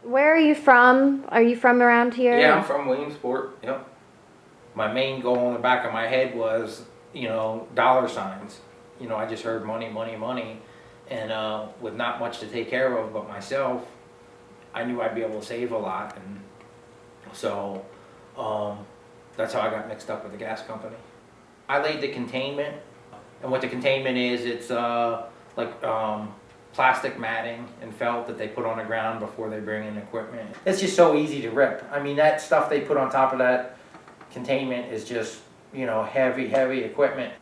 Where are you from? Are you from around here? Yeah, I'm from Williamsport. Yep. My main goal in the back of my head was, dollar signs. I just heard money, money, money, and with not much to take care of but myself, I knew I'd be able to save a lot, and so that's how I got mixed up with the gas company. I laid the containment, and what the containment is, it's like plastic matting and felt that they put on the ground before they bring in equipment. It's just so easy to rip. I mean, that stuff they put on top of that containment is just, heavy, heavy equipment.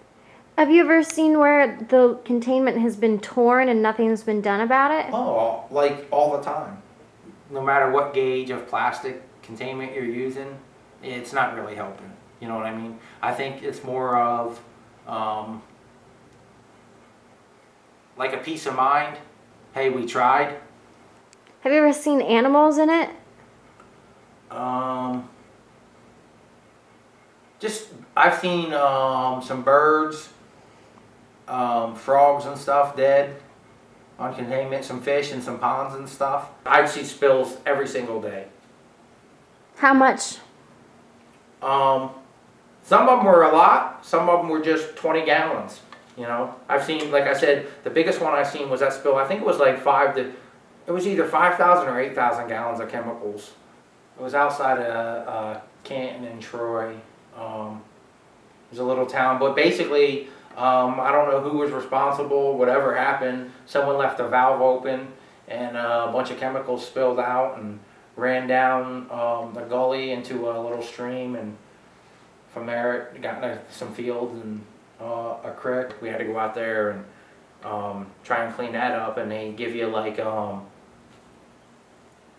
Have you ever seen where the containment has been torn and nothing's been done about it? Oh, like all the time. No matter what gauge of plastic containment you're using, it's not really helping. You know what I mean? I think it's more of like a peace of mind. Hey, we tried. Have you ever seen animals in it? Just I've seen some birds, frogs and stuff dead on containment, some fish in some ponds and stuff. I see spills every single day. How much? Some of them were a lot, some of them were just 20 gallons. I've seen, like I said, the biggest one I've seen was that spill. I think it was like it was either 5,000 or 8,000 gallons of chemicals. It was outside of Canton and Troy. It was a little town, but basically, I don't know who was responsible, whatever happened. Someone left a valve open and a bunch of chemicals spilled out and ran down the gully into a little stream, and from there it got into some fields and a creek. We had to go out there and try and clean that up, and they give you like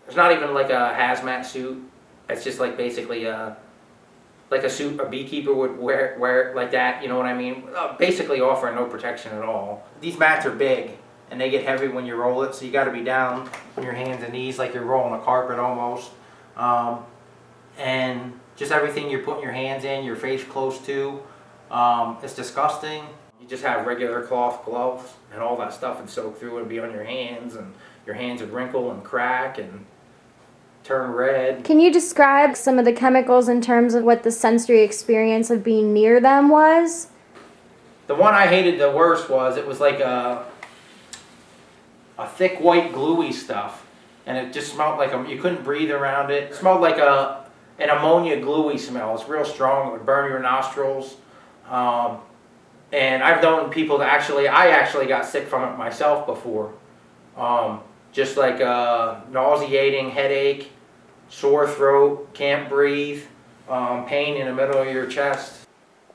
it's not even like a hazmat suit. It's just like basically like a suit a beekeeper would wear like that, you know what I mean? Basically offering no protection at all. These mats are big and they get heavy when you roll it, so you got to be down on your hands and knees like you're rolling a carpet almost. And just everything you're putting your hands in, your face close to, it's disgusting. You just have regular cloth gloves and all that stuff would soak through. It would be on your hands, and your hands would wrinkle and crack and turn red. Can you describe some of the chemicals in terms of what the sensory experience of being near them was? The one I hated the worst was, it was like a thick white gluey stuff, and it just smelled like you couldn't breathe around it. It smelled like an ammonia gluey smell. It's real strong. It would burn your nostrils. And I've known people to I actually got sick from it myself before. Just like nauseating headache, sore throat, can't breathe, pain in the middle of your chest.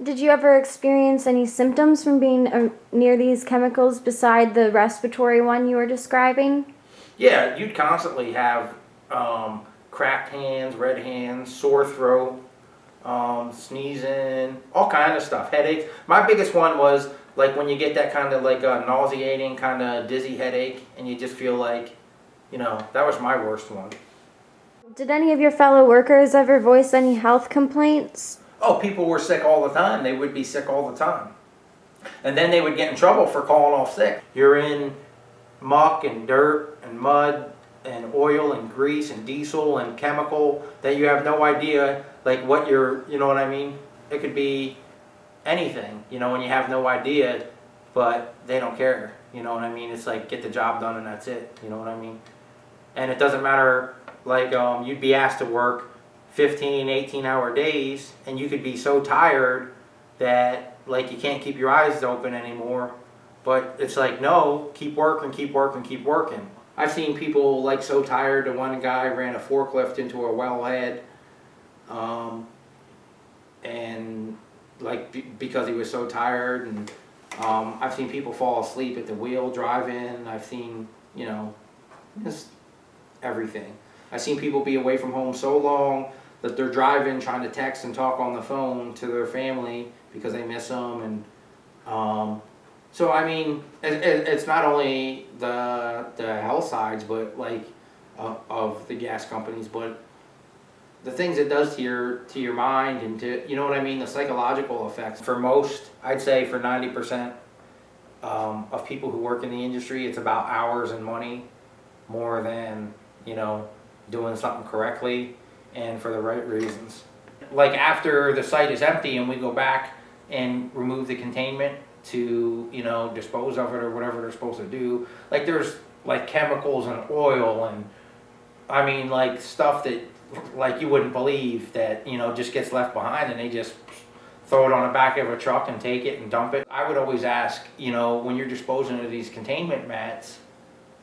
Did you ever experience any symptoms from being near these chemicals beside the respiratory one you were describing? Yeah, you'd constantly have cracked hands, red hands, sore throat, sneezing, all kind of stuff, headaches. My biggest one was like when you get that kind of like nauseating, kind of dizzy headache, and you just feel like, that was my worst one. Did any of your fellow workers ever voice any health complaints? Oh, people were sick all the time. They would be sick all the time. And then they would get in trouble for calling off sick. You're in muck and dirt and mud and oil and grease and diesel and chemical that you have no idea like what you know what I mean? It could be anything, and you have no idea, but they don't care, you know what I mean? It's like, get the job done and that's it, you know what I mean? And it doesn't matter, like you'd be asked to work 15, 18-hour days, and you could be so tired that like you can't keep your eyes open anymore, but it's like, no, keep working, keep working, keep working. I've seen people like so tired. The one guy ran a forklift into a wellhead, and like because he was so tired, and I've seen people fall asleep at the wheel driving. I've seen, just everything. I've seen people be away from home so long that they're driving, trying to text and talk on the phone to their family because they miss them. And so I mean, it's not only the health sides, but like of the gas companies, but the things it does to your mind and to, you know what I mean, the psychological effects. For most, I'd say for 90% of people who work in the industry, it's about hours and money more than, doing something correctly and for the right reasons. Like after the site is empty and we go back and remove the containment to, you know, dispose of it or whatever they're supposed to do, like there's like chemicals and oil and I mean like stuff that like you wouldn't believe that, you know, just gets left behind and they just throw it on the back of a truck and take it and dump it. I would always ask, you know, when you're disposing of these containment mats,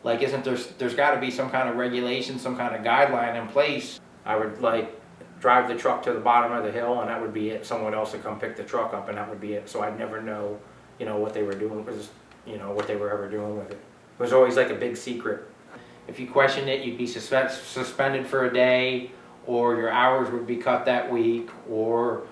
like isn't there's got to be some kind of regulation, some kind of guideline in place. I would like drive the truck to the bottom of the hill and that would be it. Someone else would come pick the truck up and that would be it. So I'd never know, you know, what they were doing, was, you know, what they were ever doing with it. It was always like a big secret. If you questioned it, you'd be suspended for a day, or your hours would be cut that week, or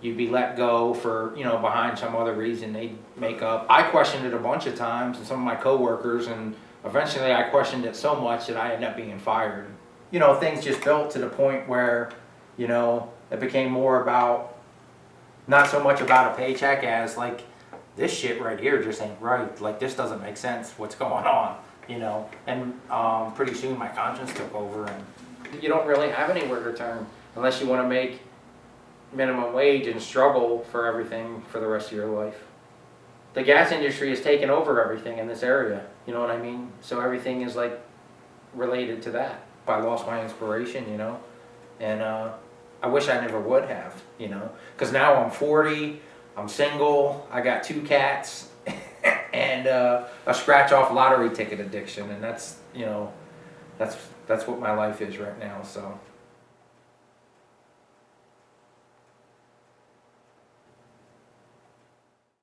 you'd be let go for, you know, behind some other reason they'd make up. I questioned it a bunch of times, and some of my coworkers, and eventually I questioned it so much that I ended up being fired. You know, things just built to the point where, you know, it became more about, not so much about a paycheck as like, this shit right here just ain't right. Like, this doesn't make sense, what's going on, you know? And pretty soon my conscience took over, and you don't really have anywhere to turn unless you want to make minimum wage and struggle for everything for the rest of your life. The gas industry has taken over everything in this area, you know what I mean? So everything is like related to that. I lost my inspiration, you know, and I wish I never would have, you know, because now I'm 40, I'm single, I got 2 cats, and a scratch-off lottery ticket addiction, and that's, you know, that's what my life is right now, so.